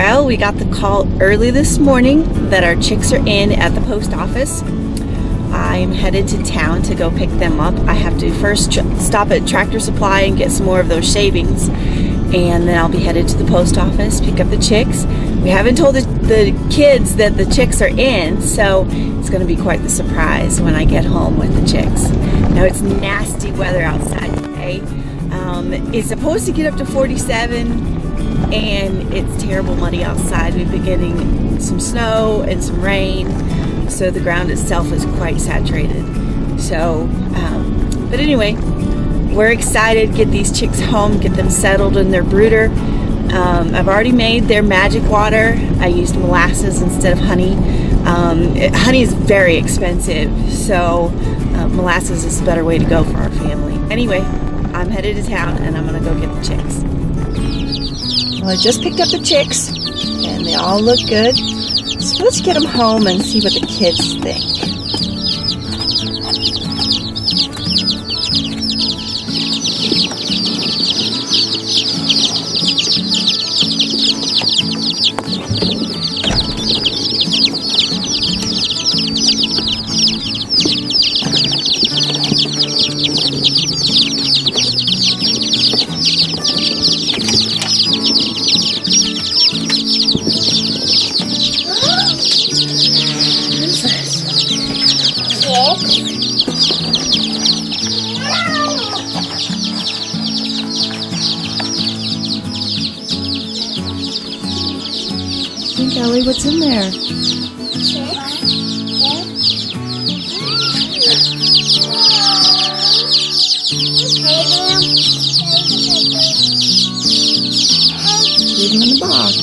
Well, we got the call early this morning that our chicks are in at the post office. I'm headed to town to go pick them up. I have to first stop at Tractor Supply and get some more of those shavings, and then I'll be headed to the post office, pick up the chicks. We haven't told the kids that the chicks are in, so it's going to be quite the surprise when I get home with the chicks. Now, it's nasty weather outside today. It's supposed to get up to 47, and it's terrible muddy outside. We've been getting some snow and some rain, so the ground itself is quite saturated. So, but anyway, we're excited to get these chicks home, get them settled in their brooder. I've already made their magic water. I used molasses instead of honey. Honey is very expensive, so molasses is a better way to go for our family. Anyway, I'm headed to town and I'm gonna go get the chicks. Well, I just picked up the chicks and they all look good. So let's get them home and see what the kids think. Elli, what's in there? Leave them in the box.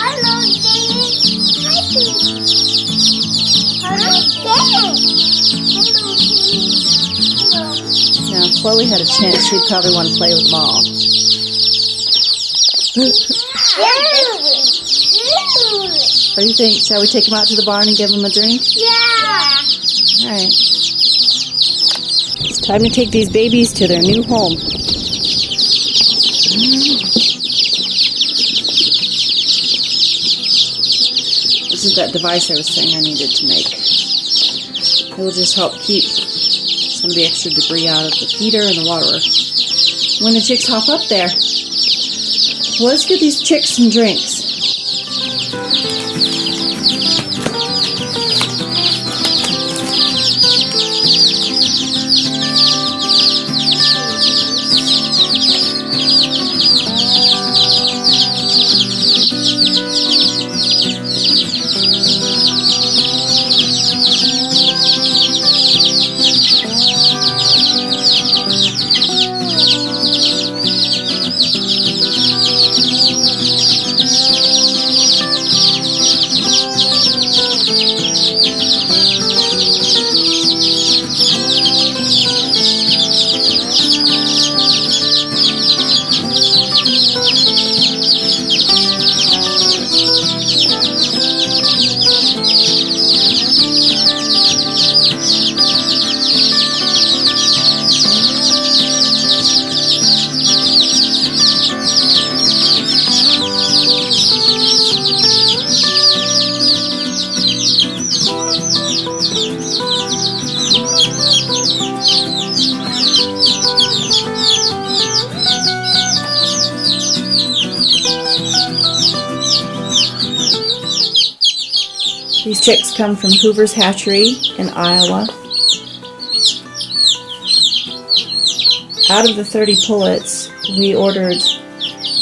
Hello, Now, if Chloe had a chance, she'd probably want to play with Mom. What do you think? Shall we take them out to the barn and give them a drink? Yeah. All right. It's time to take these babies to their new home. This is that device I was saying I needed to make. It will just help keep some of the extra debris out of the feeder and the waterer when the chicks hop up there. Well, let's give these chicks some drinks. These chicks come from Hoover's Hatchery in Iowa. Out of the 30 pullets, we ordered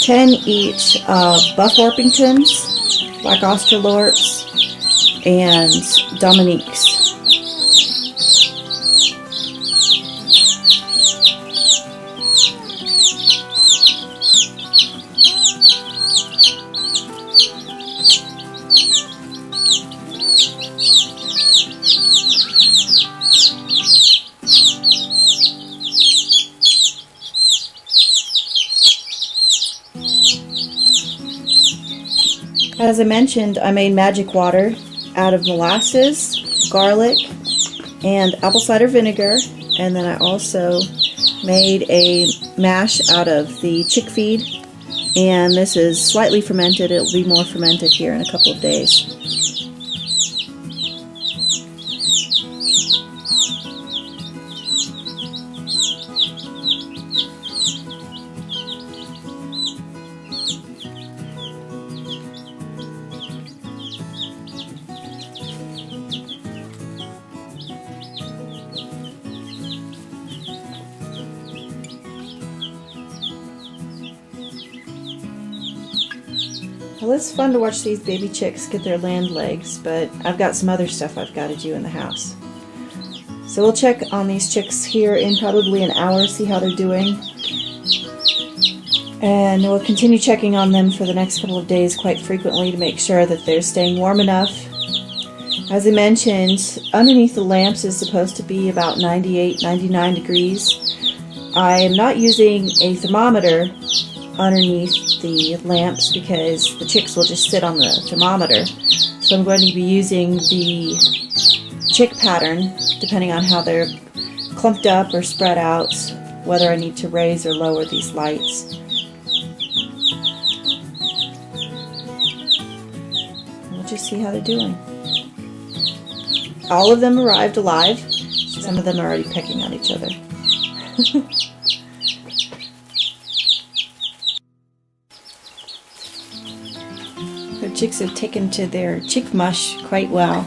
10 each of Buff Orpingtons, Black Australorps, and Dominiques. As I mentioned, I made magic water out of molasses, garlic, and apple cider vinegar, And then I also made a mash out of the chick feed, and this is slightly fermented. It will be more fermented here in a couple of days. Well, it's fun to watch these baby chicks get their land legs, but I've got some other stuff I've got to do in the house. So we'll check on these chicks here in probably an hour, see how they're doing. And we'll continue checking on them for the next couple of days quite frequently to make sure that they're staying warm enough. As I mentioned, underneath the lamps is supposed to be about 98, 99 degrees. I am not using a thermometer underneath the lamps because the chicks will just sit on the thermometer. So I'm going to be using the chick pattern depending on how they're clumped up or spread out, whether I need to raise or lower these lights. We'll just see how they're doing. All of them arrived alive. Some of them are already pecking on each other. The chicks have taken to their chick mush quite well.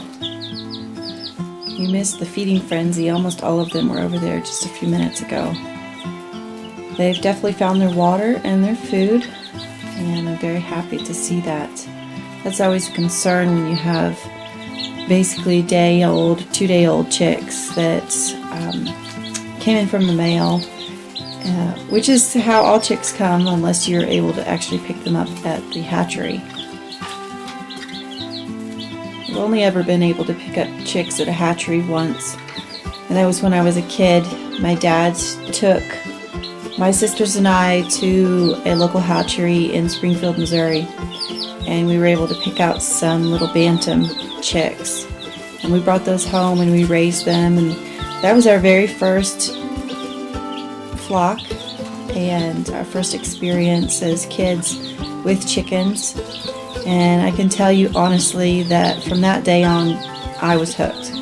You missed the feeding frenzy. Almost all of them were over there just a few minutes ago. They've definitely found their water and their food, and I'm very happy to see that. That's always a concern when you have basically day-old, 2-day-old chicks that came in from the mail, which is how all chicks come unless you're able to actually pick them up at the hatchery. I've only ever been able to pick up chicks at a hatchery once, and that was when I was a kid. My dad took my sisters and I to a local hatchery in Springfield, Missouri, and we were able to pick out some little bantam chicks, and we brought those home and we raised them, and that was our very first flock and our first experience as kids with chickens. And I can tell you honestly that from that day on, I was hooked.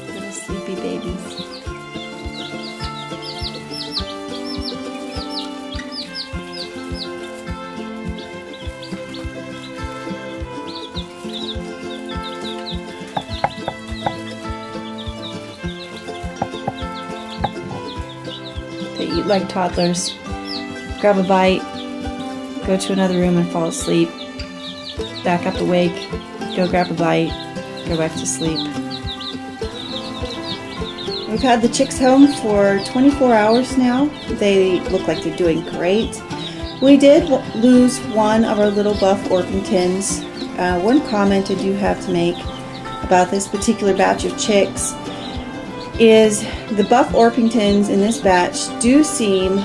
Little sleepy babies. They eat like toddlers. Grab a bite, go to another room and fall asleep. Back up awake, go grab a bite, go back to sleep. We've had the chicks home for 24 hours now. They look like they're doing great. We did lose one of our little buff Orpingtons. One comment I do have to make about this particular batch of chicks is the buff Orpingtons in this batch do seem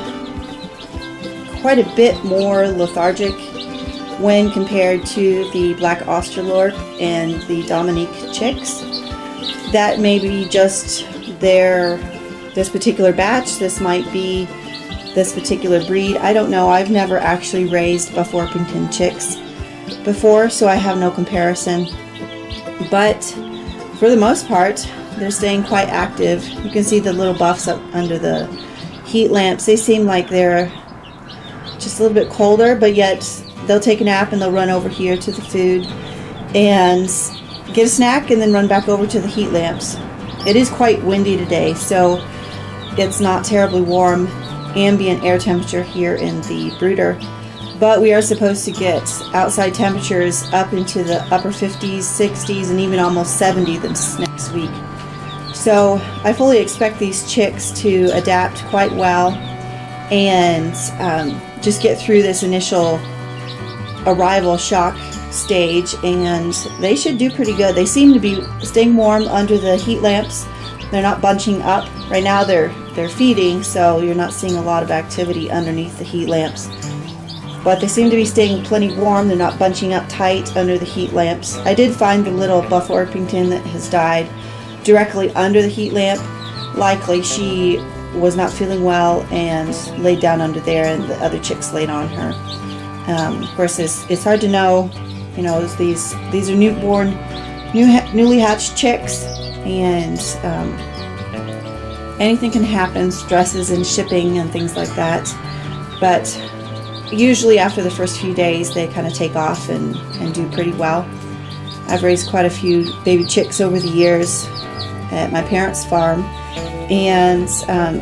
quite a bit more lethargic when compared to the black Australorp and the Dominique chicks. That may be just this particular batch. This might be this particular breed. I don't know. I've never actually raised buff Orpington chicks before, so I have no comparison. But for the most part, they're staying quite active. You can see the little buffs up under the heat lamps. They seem like they're just a little bit colder, but yet they'll take a nap and they'll run over here to the food and get a snack and then run back over to the heat lamps. It is quite windy today, so it's not terribly warm ambient air temperature here in the brooder, but we are supposed to get outside temperatures up into the upper 50s, 60s, and even almost 70 this next week. So I fully expect these chicks to adapt quite well and just get through this initial arrival shock stage, and they should do pretty good. They seem to be staying warm under the heat lamps. They're not bunching up. Right now they're feeding, so you're not seeing a lot of activity underneath the heat lamps. But they seem to be staying plenty warm. They're not bunching up tight under the heat lamps. I did find the little Buff Orpington that has died directly under the heat lamp. Likely she was not feeling well and laid down under there, and the other chicks laid on her. Of course, it's hard to know. You know, these are newly hatched chicks, and anything can happen, stresses and shipping and things like that. But usually after the first few days, they kind of take off and do pretty well. I've raised quite a few baby chicks over the years at my parents' farm, and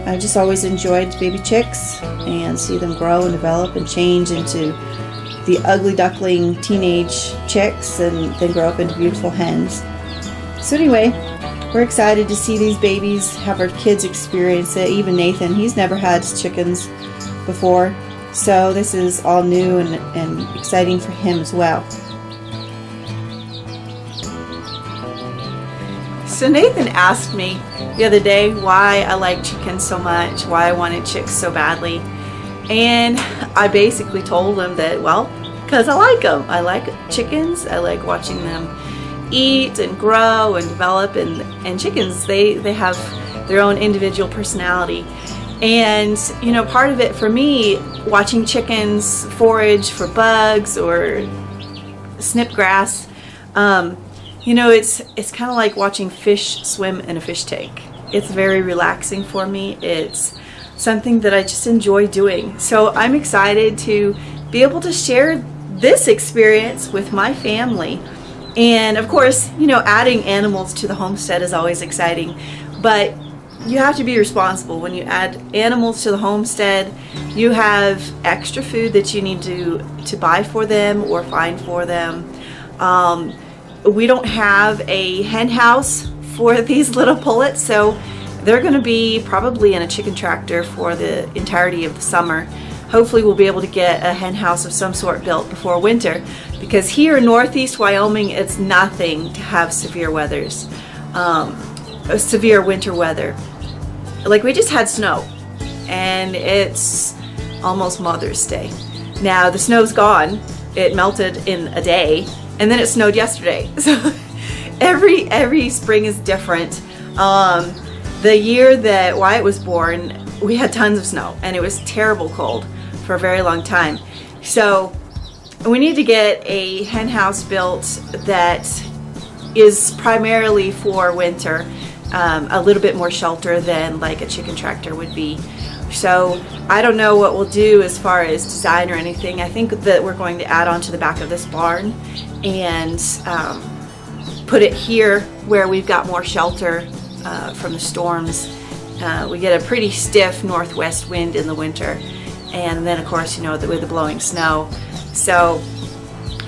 I just always enjoyed baby chicks and see them grow and develop and change into the ugly duckling teenage chicks and then grow up into beautiful hens. So anyway, we're excited to see these babies, have our kids experience it. Even Nathan, he's never had chickens before, so this is all new and exciting for him as well. So Nathan asked me the other day why I like chickens so much, why I wanted chicks so badly. And I basically told him that, well, because I like them. I like chickens. I like watching them eat and grow and develop. And chickens, they have their own individual personality. And, you know, part of it for me, watching chickens forage for bugs or snip grass, you know, it's kind of like watching fish swim in a fish tank. It's very relaxing for me. It's something that I just enjoy doing. So I'm excited to be able to share this experience with my family. And of course, you know, adding animals to the homestead is always exciting, but you have to be responsible. When you add animals to the homestead, you have extra food that you need to buy for them or find for them. We don't have a hen house for these little pullets, so they're going to be probably in a chicken tractor for the entirety of the summer. Hopefully we'll be able to get a hen house of some sort built before winter, because here in northeast Wyoming, it's nothing to have severe weathers, severe winter weather. Like we just had snow, and it's almost Mother's Day. Now the snow's gone. It melted in a day, and then it snowed yesterday. So every spring is different. The year that Wyatt was born, we had tons of snow, and it was terrible cold for a very long time. So we need to get a hen house built that is primarily for winter, a little bit more shelter than like a chicken tractor would be. So I don't know what we'll do as far as design or anything. I think that we're going to add on to the back of this barn and put it here where we've got more shelter from the storms. We get a pretty stiff northwest wind in the winter, and then of course, you know, with the blowing snow. So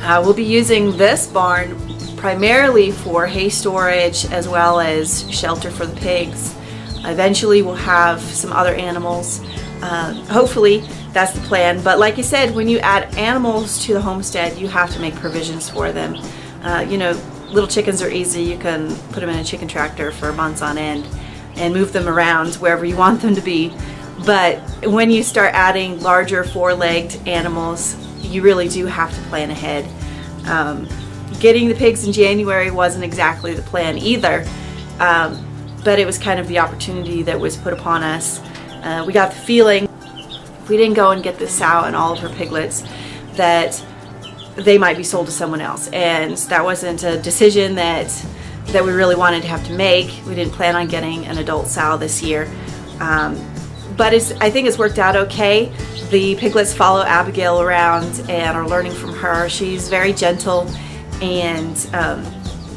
we'll be using this barn primarily for hay storage as well as shelter for the pigs. Eventually we'll have some other animals. Hopefully that's the plan. But like I said, when you add animals to the homestead, you have to make provisions for them. You know, little chickens are easy. You can put them in a chicken tractor for months on end and move them around wherever you want them to be. But when you start adding larger four-legged animals, you really do have to plan ahead. Getting the pigs in January wasn't exactly the plan either, but it was kind of the opportunity that was put upon us. We got the feeling if we didn't go and get this sow and all of her piglets, that they might be sold to someone else, and that wasn't a decision that we really wanted to have to make. We didn't plan on getting an adult sow this year, but I think it's worked out okay. The piglets follow Abigail around and are learning from her. She's very gentle, and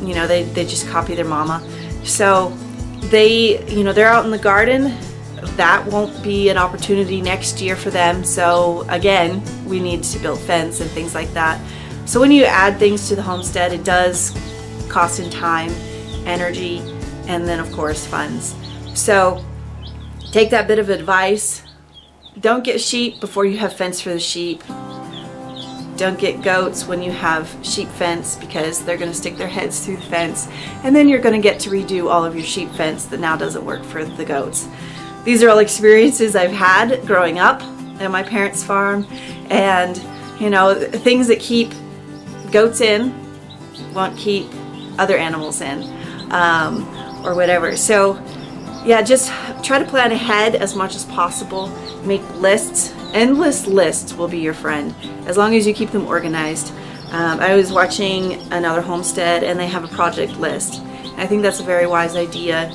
you know, they just copy their mama. So they're out in the garden. That won't be an opportunity next year for them. So again, we need to build fence and things like that. So when you add things to the homestead, it does cost in time, energy, and then of course funds. So take that bit of advice. Don't get sheep before you have fence for the sheep. Don't get goats when you have sheep fence, because they're going to stick their heads through the fence, and then you're going to get to redo all of your sheep fence that now doesn't work for the goats. These are all experiences I've had growing up at my parents' farm, and you know, things that keep goats in won't keep other animals in, or whatever. So yeah, just try to plan ahead as much as possible. Make lists. Endless lists will be your friend as long as you keep them organized. I was watching another homestead, and they have a project list. I think that's a very wise idea.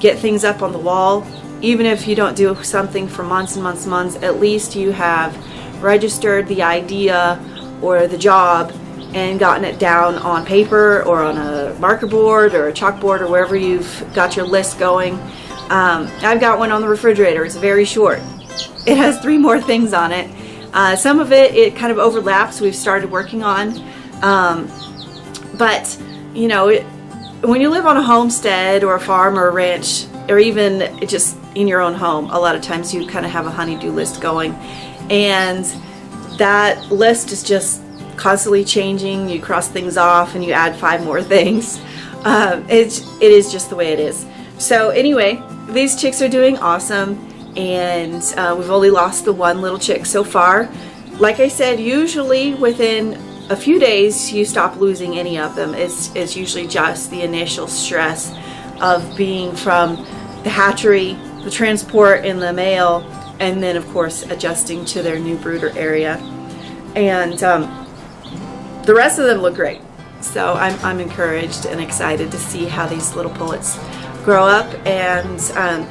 Get things up on the wall. Even if you don't do something for months and months and months, at least you have registered the idea or the job and gotten it down on paper or on a marker board or a chalkboard or wherever you've got your list going. I've got one on the refrigerator. It's very short. It has 3 more things on it. Some of it kind of overlaps. We've started working on. But, you know, when you live on a homestead or a farm or a ranch, or even just in your own home, a lot of times you kind of have a honey-do list going. And that list is just constantly changing. You cross things off and you add 5 more things. It is just the way it is. So anyway, these chicks are doing awesome. And we've only lost the 1 little chick so far. Like I said, usually within a few days you stop losing any of them. It's usually just the initial stress of being from the hatchery, the transport in the mail, and then of course adjusting to their new brooder area. And the rest of them look great. So I'm encouraged and excited to see how these little pullets grow up. And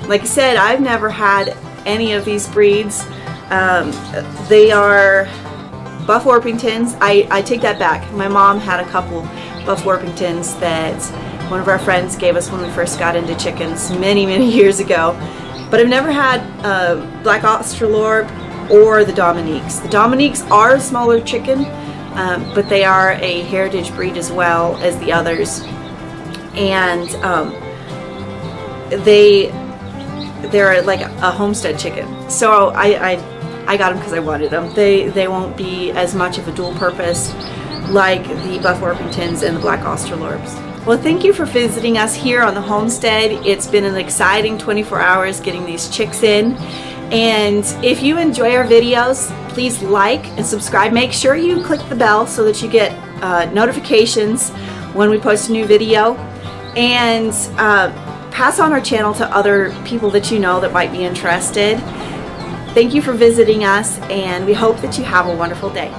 like I said, I've never had any of these breeds. They are Buff Orpingtons. I take that back. My mom had a couple Buff Orpingtons that one of our friends gave us when we first got into chickens many years ago. But I've never had Black Australorp or the Dominiques. The Dominiques are a smaller chicken, but they are a heritage breed as well as the others. And they're like a homestead chicken. So I got them because I wanted them. They won't be as much of a dual purpose like the Buff Orpingtons and the Black Australorps. Well, thank you for visiting us here on the homestead. It's been an exciting 24 hours getting these chicks in. And if you enjoy our videos, please like and subscribe. Make sure you click the bell so that you get notifications when we post a new video. And pass on our channel to other people that you know that might be interested. Thank you for visiting us, and we hope that you have a wonderful day.